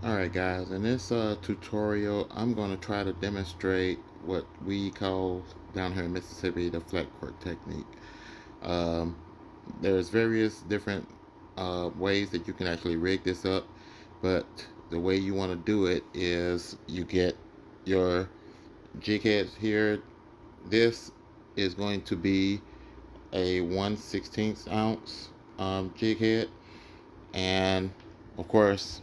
Alright guys, in this tutorial I'm going to try to demonstrate what we call down here in Mississippi the Flat-Cork technique. Um, there's various different ways that you can actually rig this up, but the way you want to do it is you get your jig heads here. This is going to be a 1/16 ounce jig head, and of course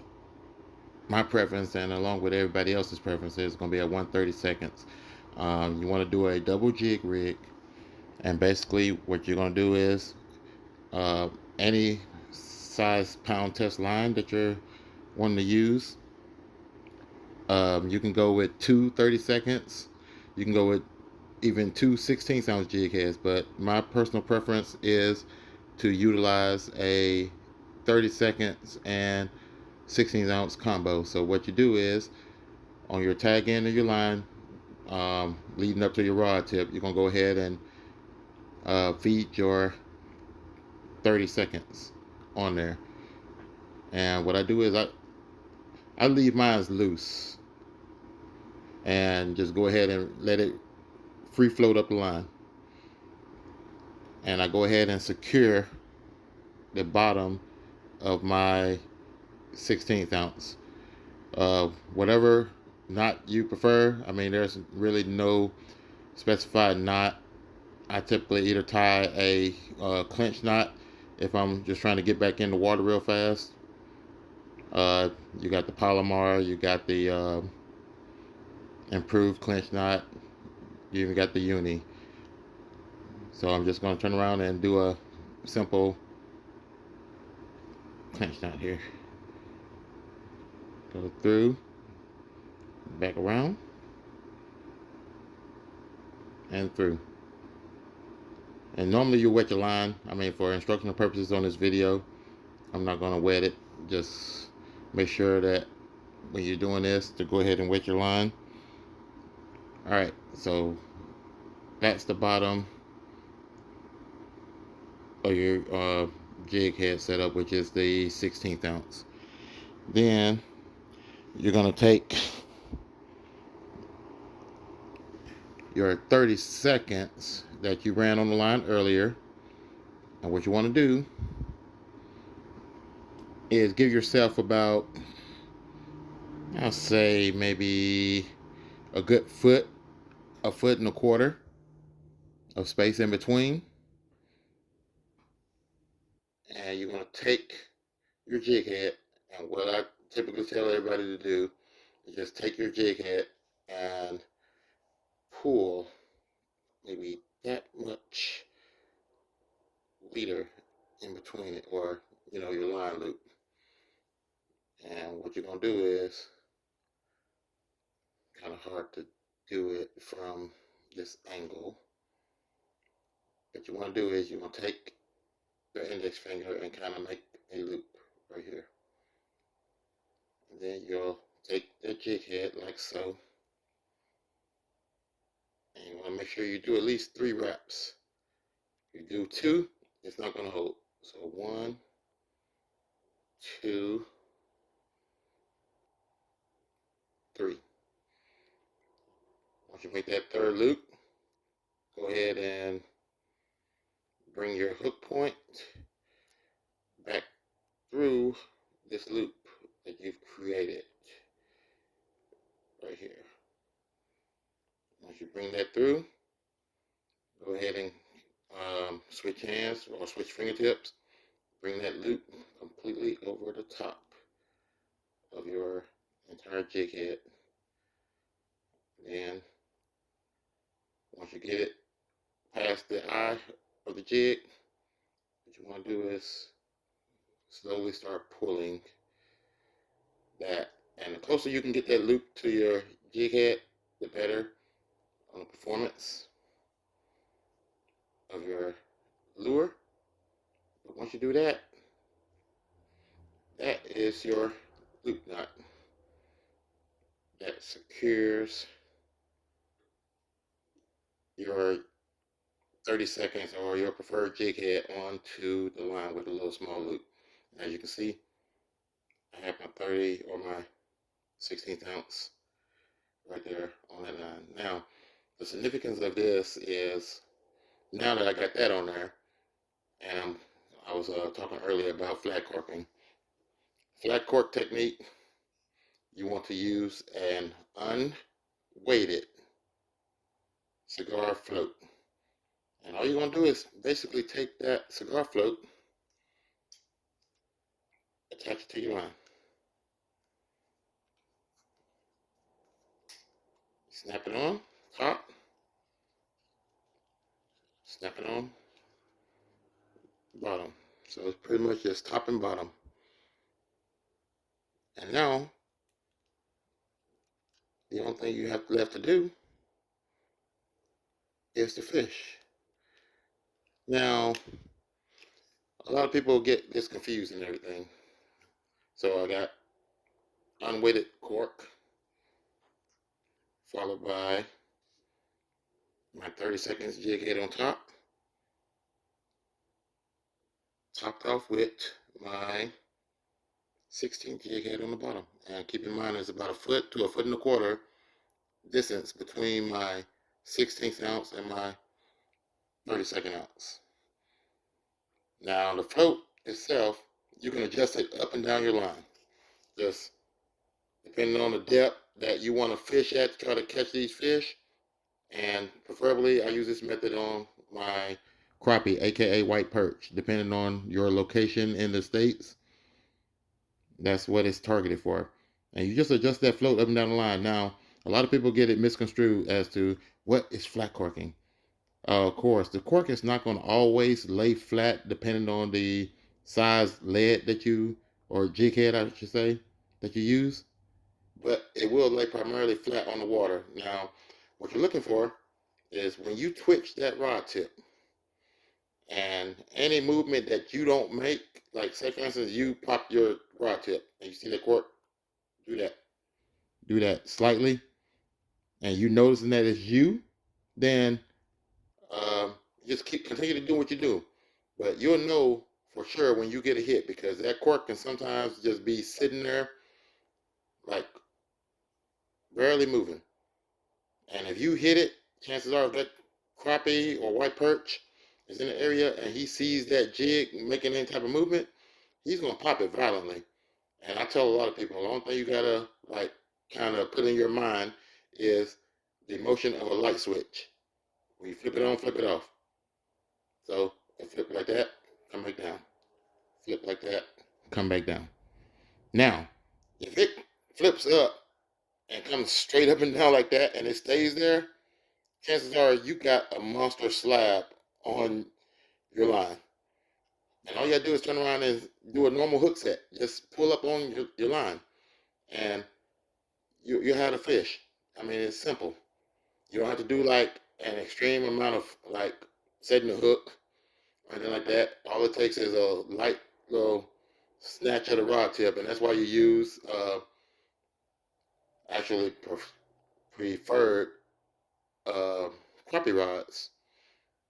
my preference, and along with everybody else's preference, is going to be at 1/32. You want to do a double jig rig, and basically what you're going to do is uh, any size pound test line that you're wanting to use. You can go with 2/32. You can go with even 2/16 ounce jig heads, but my personal preference is to utilize a 30 seconds and 16 ounce combo. So what you do is on your tag end of your line, leading up to your rod tip, you're gonna go ahead and feed your 30 seconds on there. And what I do is I leave mine loose and just go ahead and let it free float up the line. And I go ahead and secure the bottom of my 16th ounce. Whatever knot you prefer. I mean, there's really no specified knot. I typically either tie a clinch knot if I'm just trying to get back in the water real fast. You got the Palomar, you got the improved clinch knot, you even got the uni. So I'm just going to turn around and do a simple clinch knot here. Go through, back around, and through. And normally you wet your line. I mean, for instructional purposes on this video, I'm not going to wet it. Just make sure that when you're doing this to go ahead and wet your line. Alright, so that's the bottom of your jig head setup, which is the 16th ounce. Then you're going to take your 30 seconds that you ran on the line earlier, and what you want to do is give yourself about, I'll say maybe a good foot, a foot and a quarter of space in between. And you're going to take your jig head, and what I typically tell everybody to do is just take your jig head and pull maybe that much leader in between it, or your line loop. And what you're going to do is kind of hard to do it from this angle. What you want to do is you're going to take your index finger and kind of make a loop right here. And then you'll take the jig head like so. And you want to make sure you do at least 3 wraps. If you do 2, it's not going to hold. So 1, 2, 3. Once you make that 3rd loop, go ahead and bring your hook point back through this loop that you've created right here. Once you bring that through, go ahead and switch hands or switch fingertips. Bring that loop completely over the top of your entire jig head. Then once you get it past the eye of the jig, what you want to do is slowly start pulling that. And the closer you can get that loop to your jig head, the better on the performance of your lure. But once you do that, that is your loop knot that secures your 30 seconds or your preferred jig head onto the line with a little small loop. As you can see, I have my 30 or my 16th ounce right there on that line. Now, the significance of this is now that I got that on there, and I was talking earlier about flat corking. Flat cork technique, you want to use an unweighted cigar float. And all you're going to do is basically take that cigar float, attach it to your line. Snap it on top, snap it on bottom. So it's pretty much just top and bottom. And now, the only thing you have left to do is to fish. Now, a lot of people get this confused and everything. So I got unweighted cork, followed by my 30 seconds jig head on top, topped off with my 16 jig head on the bottom. And keep in mind there's about a foot to a foot and a quarter distance between my 16th ounce and my 32nd ounce. Now the float itself, you can adjust it up and down your line. Just depending on the depth that you want to fish at to try to catch these fish. And preferably I use this method on my crappie, aka white perch. Depending on your location in the States, that's what it's targeted for. And you just adjust that float up and down the line. Now, a lot of people get it misconstrued as to what is flat corking. Of course, the cork is not going to always lay flat depending on the size lead that you, or jig head I should say, that you use. But it will lay primarily flat on the water. Now, what you're looking for is when you twitch that rod tip, and any movement that you don't make, like say for instance, you pop your rod tip and you see the cork, do that slightly, and you noticing that it's you, then just continue to do what you do. But you'll know for sure when you get a hit, because that cork can sometimes just be sitting there like barely moving. And if you hit it, chances are that crappie or white perch is in the area and he sees that jig making any type of movement, he's gonna pop it violently. And I tell a lot of people, the only thing you gotta like kind of put in your mind is the motion of a light switch. When you flip it on, flip it off. So flip like that, come back down. Flip like that, come back down. Now, if it flips up and comes straight up and down like that and it stays there, chances are you got a monster slab on your line. And all you gotta do is turn around and do a normal hook set. Just pull up on your line and you have a fish. I mean, it's simple. You don't have to do like an extreme amount of like setting the hook or anything like that. All it takes is a light little snatch of the rod tip, and that's why you use actually preferred uh, crappie rods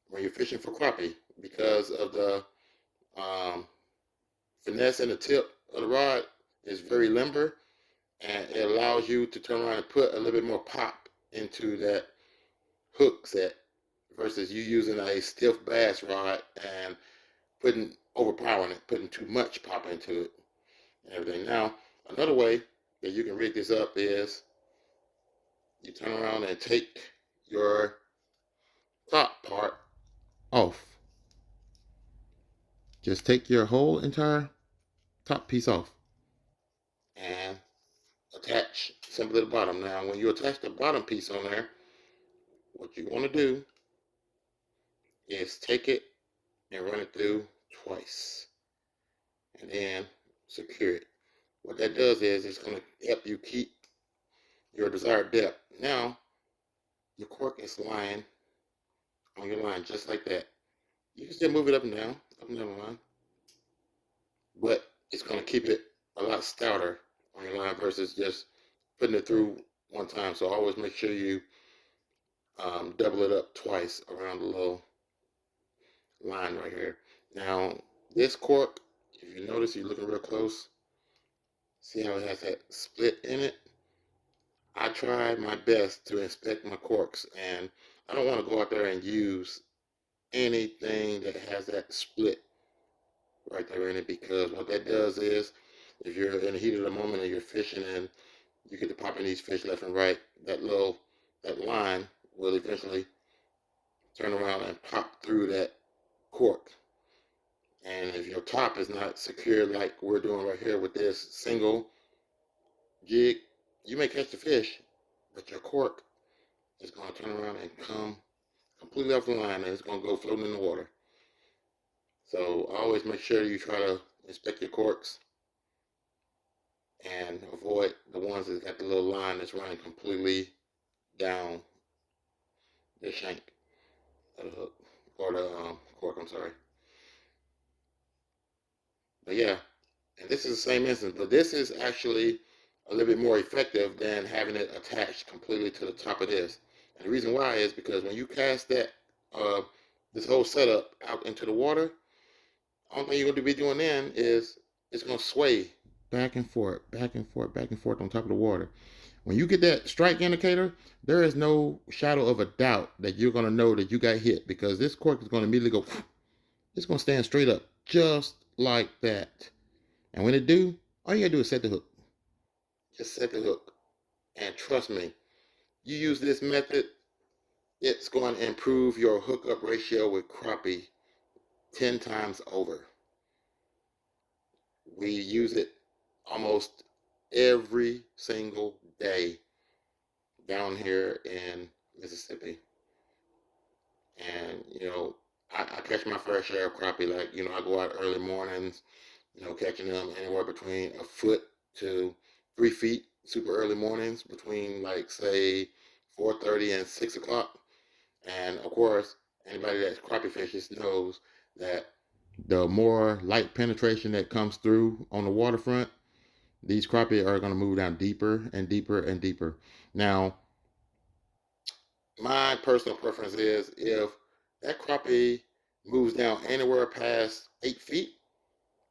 when you're fishing for crappie, because of the um, finesse in the tip of the rod is very limber, and it allows you to turn around and put a little bit more pop into that hook set versus you using a stiff bass rod and overpowering it, putting too much pop into it and everything. Now, another way that you can rig this up is you turn around and take your top part off. Just take your whole entire top piece off and attach simply the bottom. Now, when you attach the bottom piece on there, what you want to do is take it and run it through twice and then secure it. What that does is it's going to help you keep your desired depth. Now, your cork is lying on your line just like that. You can still move it up and down the line, but it's going to keep it a lot stouter on your line versus just putting it through one time. So always make sure you double it up twice around the little line right here. Now, this cork, if you notice, you're looking real close, see how it has that split in it? I try my best to inspect my corks, and I don't want to go out there and use anything that has that split right there in it, because what that does is, if you're in the heat of the moment and you're fishing and you get to popping these fish left and right, that line will eventually turn around and pop through that cork. And if your top is not secure like we're doing right here with this single jig, you may catch the fish, but your cork is going to turn around and come completely off the line, and it's going to go floating in the water. So always make sure you try to inspect your corks and avoid the ones that got the little line that's running completely down the shank of the hook, or the cork, I'm sorry. But yeah, and this is the same instance, but this is actually a little bit more effective than having it attached completely to the top of this. And the reason why is because when you cast that this whole setup out into the water, only thing you're going to be doing then is it's going to sway back and forth, back and forth, back and forth on top of the water. When you get that strike indicator, there is no shadow of a doubt that you're going to know that you got hit, because this cork is going to immediately go, it's going to stand straight up just like that. And when it do, all you got to do is set the hook. Just set the hook. And trust me, you use this method, it's going to improve your hookup ratio with crappie 10 times over. We use it almost every single day down here in Mississippi. And, I catch my fair share of crappie. Like, I go out early mornings, catching them anywhere between a foot to 3 feet, super early mornings, between, like, say 4:30 and 6 o'clock. And of course, anybody that's crappie fishes knows that the more light penetration that comes through on the waterfront, these crappie are going to move down deeper and deeper and deeper. Now, my personal preference is, if that crappie moves down anywhere past 8 feet,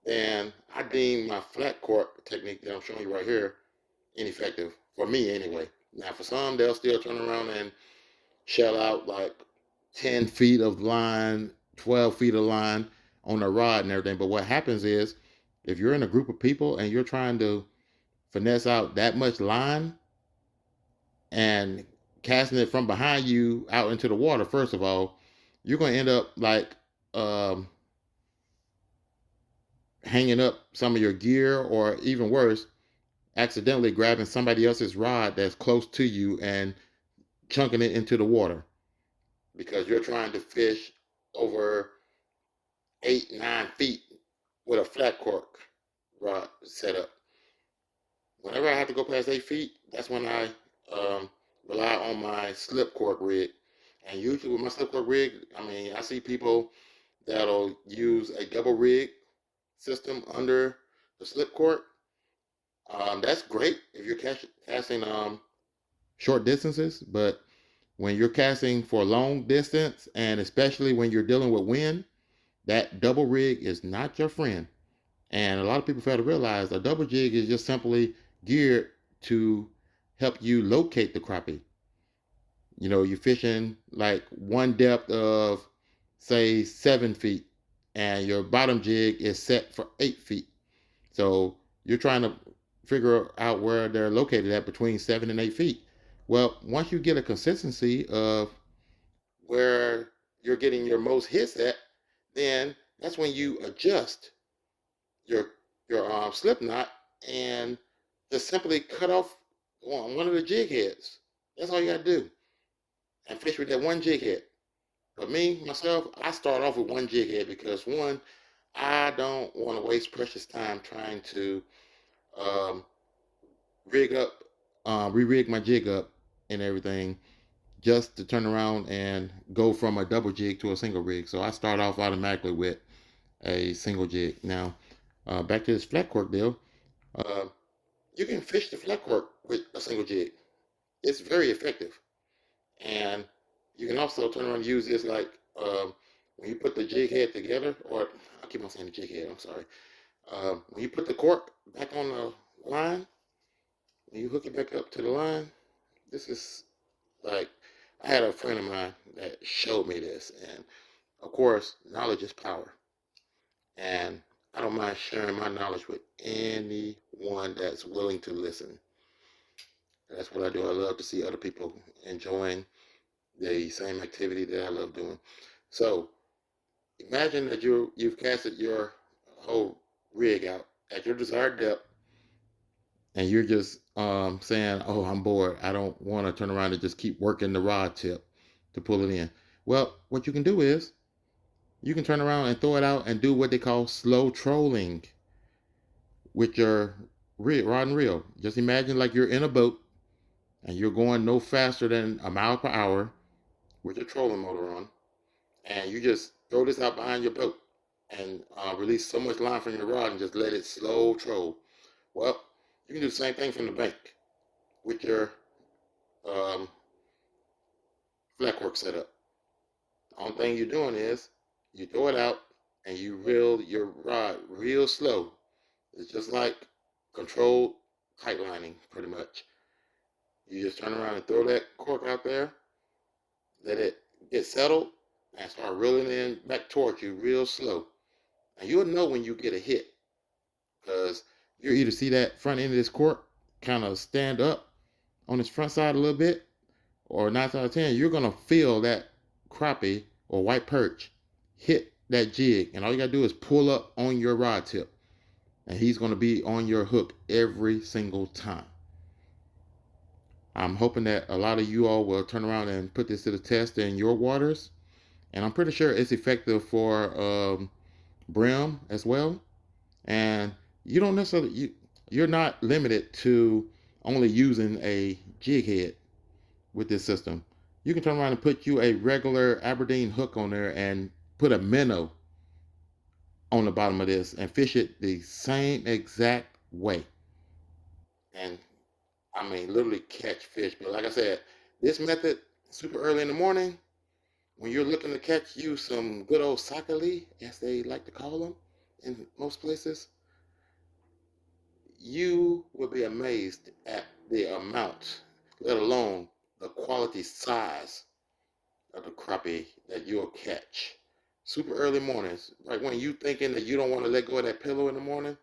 then I deem my Flat-Cork technique that I'm showing you right here ineffective, for me anyway. Now, for some, they'll still turn around and shell out like 10 feet of line, 12 feet of line on a rod and everything. But what happens is, if you're in a group of people and you're trying to finesse out that much line and casting it from behind you out into the water, first of all, you're going to end up like um, hanging up some of your gear, or even worse, accidentally grabbing somebody else's rod that's close to you and chunking it into the water, because you're trying to fish over 8, 9 feet with a Flat-Cork rod setup. Whenever I have to go past 8 feet, that's when I rely on my slip cork rig. And usually with my slip cork rig, I see people that'll use a double rig system under the slip cork. That's great if you're casting short distances, but when you're casting for long distance, and especially when you're dealing with wind, that double rig is not your friend. And a lot of people fail to realize a double jig is just simply geared to help you locate the crappie. You're fishing like one depth of, say, 7 feet, and your bottom jig is set for 8 feet. So you're trying to figure out where they're located at between 7 and 8 feet. Well, once you get a consistency of where you're getting your most hits at, then that's when you adjust your slip knot and just simply cut off one of the jig heads. That's all you got to do, and fish with that one jig head. But me, myself, I start off with one jig head because, one, I don't want to waste precious time trying to um, rig up, re-rig my jig up and everything, just to turn around and go from a double jig to a single rig. So I start off automatically with a single jig. Now, back to this Flat-Cork deal. Uh, you can fish the Flat-Cork with a single jig. It's very effective. And you can also turn around and use this like when you put the jig head together, or I keep on saying the jig head, I'm sorry. When you put the cork back on the line, when you hook it back up to the line, This is like, I had a friend of mine that showed me this, and of course, knowledge is power. And I don't mind sharing my knowledge with anyone that's willing to listen. That's what I do. I love to see other people enjoying the same activity that I love doing. So imagine that you've casted your whole rig out at your desired depth, and you're just saying, "Oh, I'm bored. I don't want to turn around and just keep working the rod tip to pull it in." Well, what you can do is you can turn around and throw it out and do what they call slow trolling with your rod and reel. Just imagine like you're in a boat and you're going no faster than a mile per hour with your trolling motor on, and you just throw this out behind your boat and release so much line from your rod and just let it slow troll. Well, you can do the same thing from the bank with your um, Flat-Cork setup. The only thing you're doing is you throw it out and you reel your rod real slow. It's just like controlled kite lining, pretty much. You just turn around and throw that cork out there, let it get settled, and start reeling in back towards you real slow. And you'll know when you get a hit, because you either see that front end of this cork kind of stand up on its front side a little bit, or 9 out of 10, you're going to feel that crappie or white perch hit that jig. And all you got to do is pull up on your rod tip, and he's going to be on your hook every single time. I'm hoping that a lot of you all will turn around and put this to the test in your waters. And I'm pretty sure it's effective for brim as well. And you don't necessarily, you're not limited to only using a jig head with this system. You can turn around and put you a regular Aberdeen hook on there and put a minnow on the bottom of this and fish it the same exact way. And I mean, literally catch fish. But like I said, this method, super early in the morning, when you're looking to catch you some good old sakali, as they like to call them in most places, you will be amazed at the amount, let alone the quality size of the crappie that you'll catch. Super early mornings, like when you thinking that you don't want to let go of that pillow in the morning,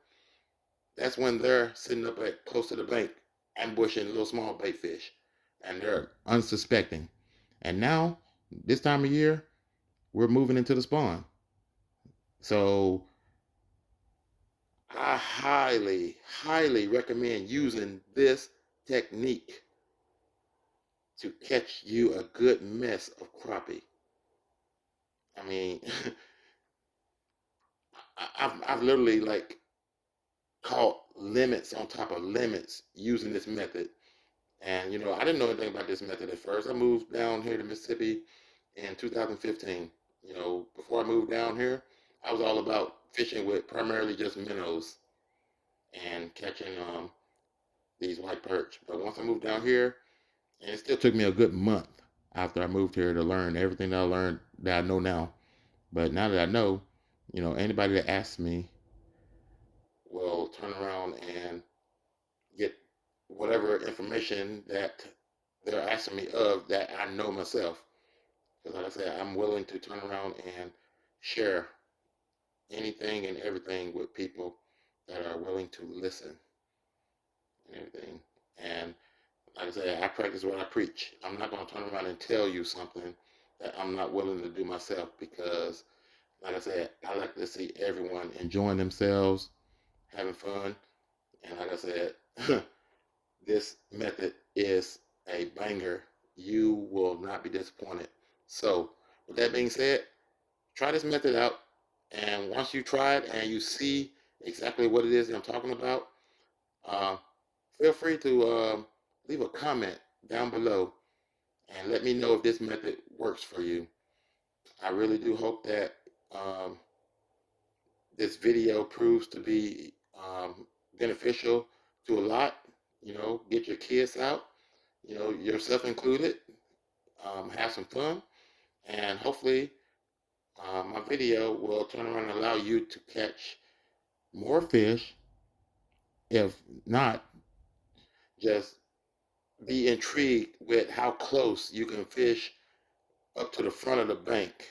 that's when they're sitting up at close to the bank, ambushing little small bait fish, and they're unsuspecting. And now, this time of year, we're moving into the spawn. So I highly, highly recommend using this technique to catch you a good mess of crappie. I mean, I've literally like caught limits on top of limits using this method. And I didn't know anything about this method at first. I moved down here to Mississippi in 2015. Before I moved down here, I was all about fishing with primarily just minnows and catching these white perch. But once I moved down here, and it still took me a good month after I moved here to learn everything that I learned that I know now. But now that I know, anybody that asks me will turn around and get whatever information that they're asking me of that I know myself. Because like I said, I'm willing to turn around and share anything and everything with people that are willing to listen and everything. And like I said, I practice what I preach. I'm not going to turn around and tell you something that I'm not willing to do myself, because, like I said, I like to see everyone enjoying themselves, having fun. And like I said, this method is a banger. You will not be disappointed. So, with that being said, try this method out. And once you try it and you see exactly what it is that I'm talking about, uh, feel free to leave a comment down below and let me know if this method works for you. I really do hope that this video proves to be beneficial to a lot. Get your kids out, yourself included, have some fun, and hopefully my video will turn around and allow you to catch more fish, if not just be intrigued with how close you can fish up to the front of the bank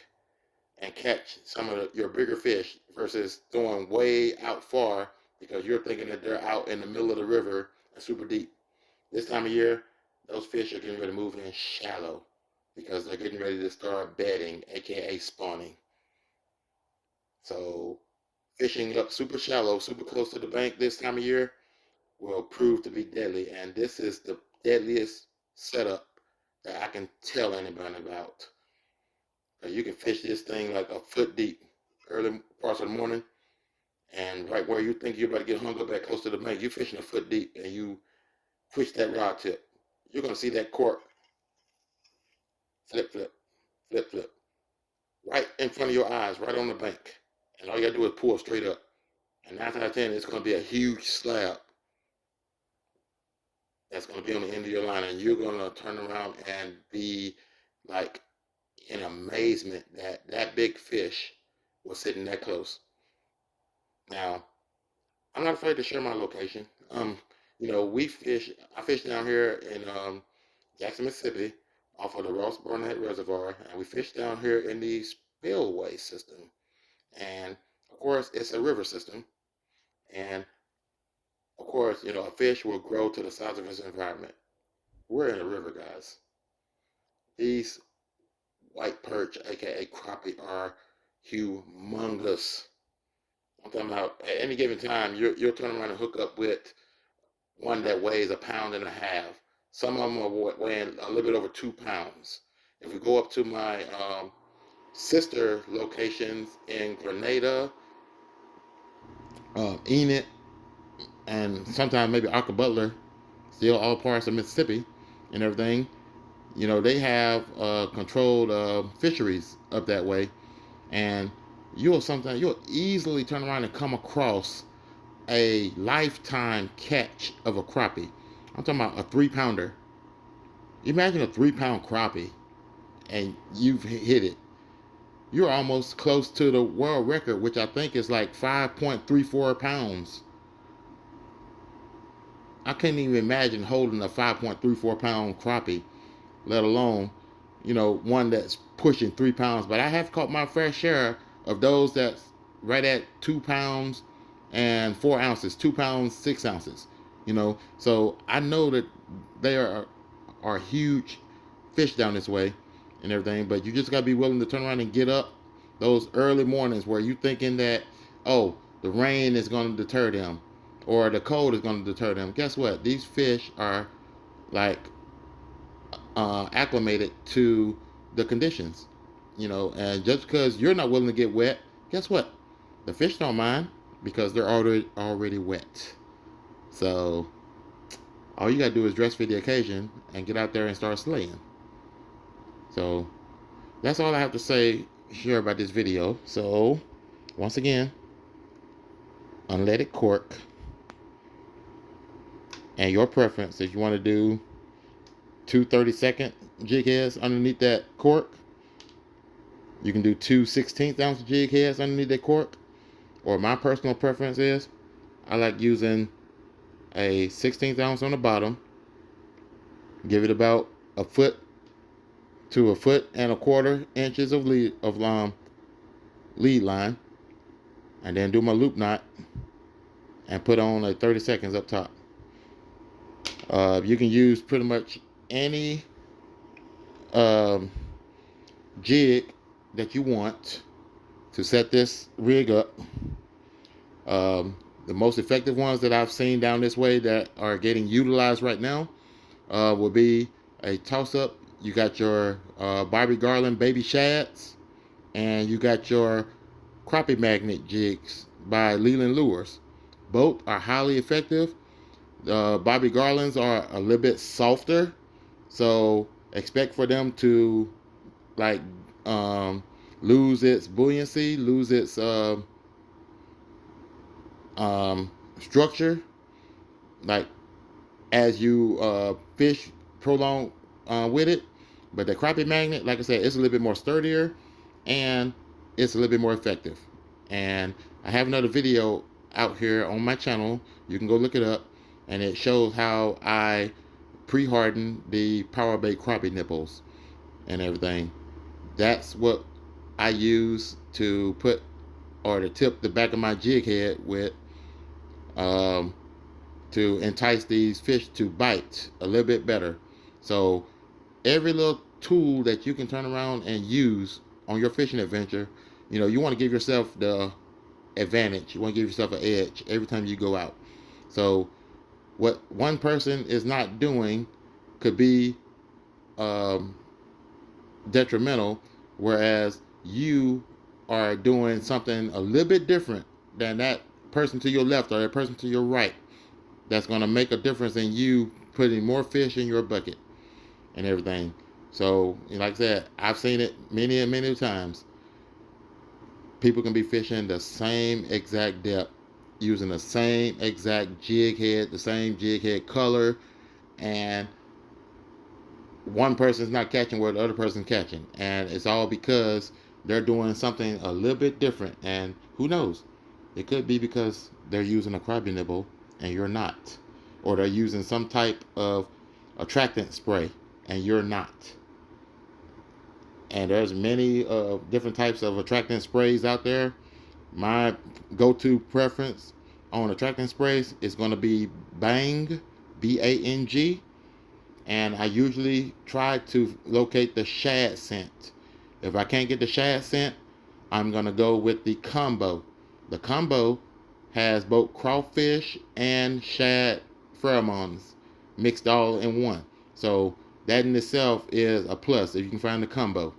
and catch some of your bigger fish versus throwing way out far because you're thinking that they're out in the middle of the river and super deep. This time of year, those fish are getting ready to move in shallow because they're getting ready to start bedding, aka spawning. So fishing up super shallow, super close to the bank this time of year will prove to be deadly. And this is the deadliest setup that I can tell anybody about. You can fish this thing like a foot deep early parts of the morning, and right where you think you're about to get hung up at close to the bank, you're fishing a foot deep, and you twist that rod tip. You're going to see that cork flip, flip, flip, flip, right in front of your eyes, right on the bank. And all you got to do is pull straight up. And 9 times out of 10, it's going to be a huge slab that's going to be on the end of your line, and you're going to turn around and be like in amazement that that big fish was sitting that close. Now, I'm not afraid to share my location. We fish. I fish down here in Jackson, Mississippi, off of the Ross Barnett Reservoir, and we fish down here in the spillway system. And of course, it's a river system, and of course, a fish will grow to the size of its environment. We're in a river, guys. These white perch, aka crappie, are humongous. I'm talking about at any given time, you'll turn around and hook up with one that weighs a pound and a half. Some of them are weighing a little bit over 2 pounds. If we go up to my sister locations in Grenada, Enid, and sometimes maybe Arca Butler, still all parts of Mississippi and everything, they have controlled fisheries up that way, and you'll easily turn around and come across a lifetime catch of a crappie. I'm talking about a 3 pounder. Imagine a 3 pound crappie and you've hit it. You're almost close to the world record, which I think is like 5.34 pounds. I can't even imagine holding a 5.34 pound crappie, let alone, one that's pushing 3 pounds. But I have caught my fair share of those that's right at 2 pounds and 4 ounces, 2 pounds, 6 ounces. So I know that they are huge fish down this way and everything. But you just gotta be willing to turn around and get up those early mornings where you thinking that, oh, the rain is going to deter them or the cold is going to deter them. Guess what? These fish are like acclimated to the conditions, and just because you're not willing to get wet, guess what? The fish don't mind because they're already wet. So all you gotta do is dress for the occasion and get out there and start slaying. So that's all I have to say here about this video. So once again, unleaded cork, and your preference if you want to do two 30-second jig heads underneath that cork. You can do two 16th ounce jig heads underneath that cork. Or my personal preference is I like using a 16th ounce on the bottom. Give it about a foot to a foot and a quarter inches of lead line. And then do my loop knot and put on a 30 seconds up top. You can use pretty much any jig that you want to set this rig up. The most effective ones that I've seen down this way that are getting utilized right now will be a toss-up. You got your Bobby Garland baby shads, and you got your crappie magnet jigs by Leland Lures. Both are highly effective. Bobby Garlands are a little bit softer, so expect for them to like lose its buoyancy, lose its structure, like as you fish prolong with it. But the crappie magnet, like I said, it's a little bit more sturdier and it's a little bit more effective. And I have another video out here on my channel. You can go look it up, and it shows how I pre-harden the power bait crappie nipples and everything. That's what I use to put or to tip the back of my jig head with, um, to entice these fish to bite a little bit better. So every little tool that you can turn around and use on your fishing adventure, you want to give yourself the advantage. You want to give yourself an edge every time you go out. So what one person is not doing could be, um, detrimental, whereas you are doing something a little bit different than that person to your left or that person to your right. That's going to make a difference in you putting more fish in your bucket and everything. So, like I said, I've seen it many and many times. People can be fishing the same exact depth, using the same exact jig head, the same jig head color, and one person's not catching where the other person's catching. And it's all because they're doing something a little bit different. And who knows? It could be because they're using a crappie nibble and you're not. Or they're using some type of attractant spray and you're not. And there's many different types of attractant sprays out there. My go-to preference on attractant sprays is going to be Bang, Bang, and I usually try to locate the shad scent. If I can't get the shad scent, I'm going to go with the combo. The combo has both crawfish and shad pheromones mixed all in one. So that in itself is a plus if you can find the combo.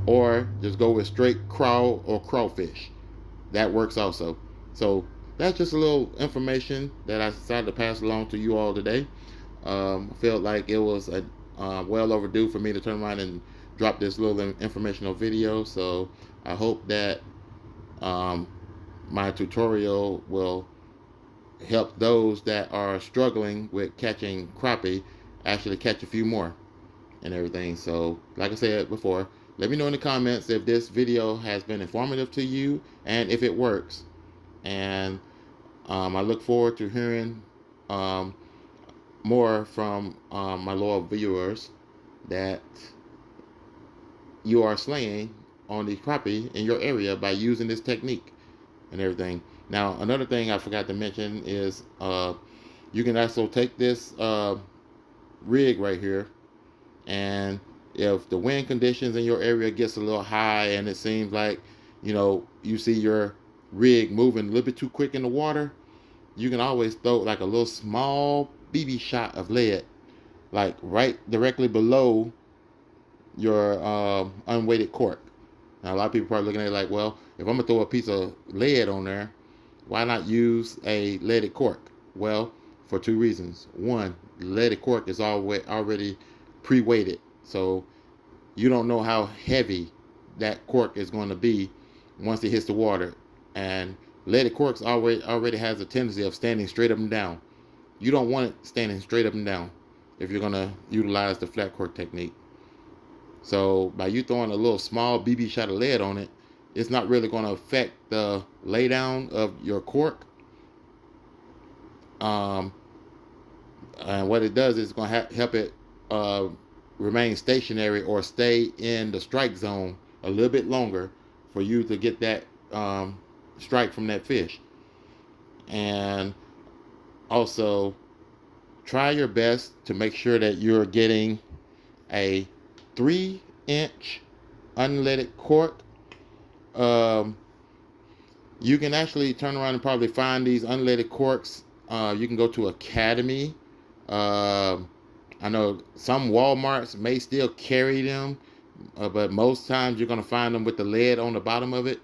Or just go with straight crawl or crawfish. That works also. So that's just a little information that I decided to pass along to you all today. I felt like it was well overdue for me to turn around and drop this little informational video. So I hope that um, my tutorial will help those that are struggling with catching crappie actually catch a few more and everything. So like I said before, let me know in the comments if this video has been informative to you and if it works. And I look forward to hearing more from my loyal viewers that you are slaying on the crappie in your area by using this technique and everything. Now, another thing I forgot to mention is you can also take this rig right here, and if the wind conditions in your area gets a little high and it seems like you see your rig moving a little bit too quick in the water, you can always throw like a little small BB shot of lead, like right directly below your unweighted cork. Now a lot of people probably looking at it like, well, if I'm gonna throw a piece of lead on there, why not use a leaded cork? Well, for two reasons. One, leaded cork is already pre-weighted, so you don't know how heavy that cork is going to be once it hits the water. And leaded corks already has a tendency of standing straight up and down. You don't want it standing straight up and down if you're going to utilize the Flat-Cork technique. So by you throwing a little small BB shot of lead on it, it's not really going to affect the laydown of your cork. And what it does is going to help it remain stationary or stay in the strike zone a little bit longer for you to get that strike from that fish. And also try your best to make sure that you're getting a 3-inch unleaded cork. You can actually turn around and probably find these unleaded corks. You can go to Academy. I know some Walmarts may still carry them, but most times you're going to find them with the lead on the bottom of it.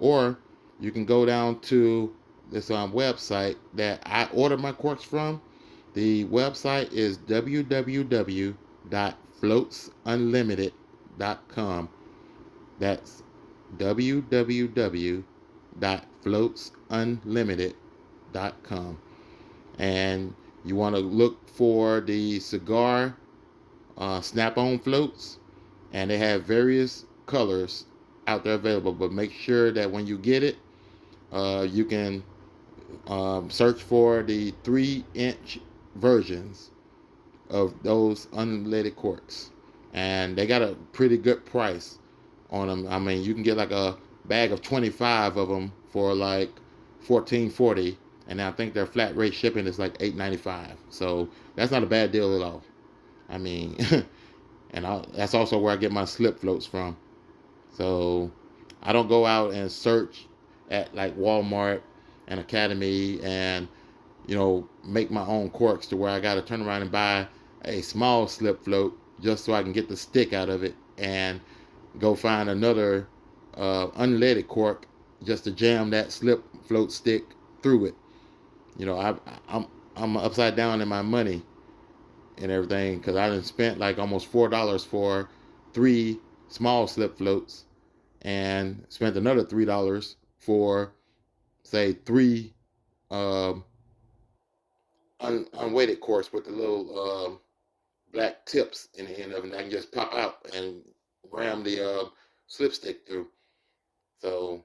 Or you can go down to this website that I order my corks from. The website is www.floatsunlimited.com. That's www.floatsunlimited.com. And you want to look for the cigar snap-on floats, and they have various colors out there available, but make sure that when you get it, you can search for the 3-inch versions of those unleaded corks, and they got a pretty good price on them. I mean, you can get like a bag of 25 of them for like 14.40, and I think their flat rate shipping is like 8.95. So that's not a bad deal at all. I mean, that's also where I get my slip floats from. So I don't go out and search at like Walmart and Academy and make my own corks to where I got to turn around and buy a small slip float just so I can get the stick out of it and go find another unleaded cork just to jam that slip float stick through it. I'm I'm upside down in my money and everything because I done spent like almost $4 for three small slip floats and spent another $3 for say three um, unweighted corks with the little black tips in the end of it. I can just pop out and ram the slip stick through. So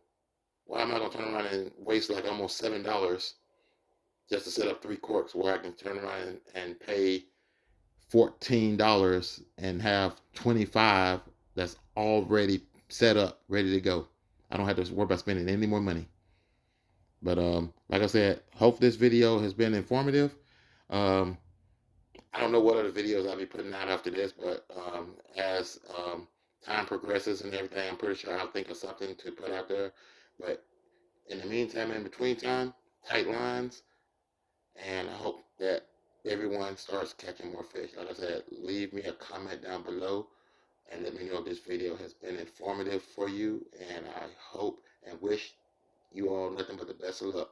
why am I gonna turn around and waste like almost $7 just to set up three corks where I can turn around and pay $14 and have 25 that's already set up, ready to go. I don't have to worry about spending any more money. But like I said, hope this video has been informative. Um, I don't know what other videos I'll be putting out after this, but as time progresses and everything, I'm pretty sure I'll think of something to put out there. But in the meantime, in between time, tight lines, and I hope that everyone starts catching more fish. Like I said, leave me a comment down below and let me know if this video has been informative for you. And I hope and wish you all nothing but the best of luck.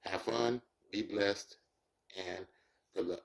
Have fun, be blessed, and good luck.